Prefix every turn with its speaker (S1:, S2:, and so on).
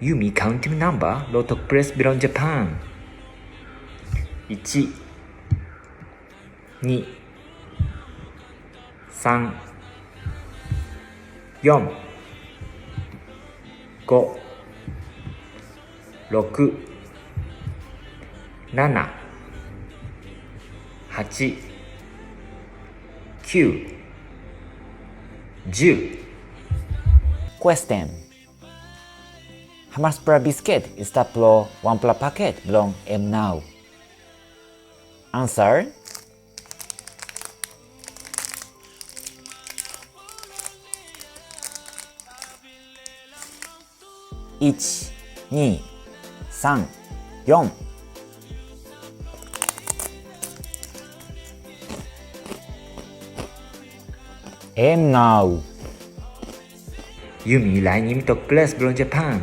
S1: Yumi kauntim number no tok-ples belong Japan. 1 2 3 4 5 6 7 8 9 10.
S2: Question. How much per biscuit is that per one per packet belong M now? Answer. Ichi, 2, 3, 4. M now.
S1: Yumi Lainim tok-ples belong Japan.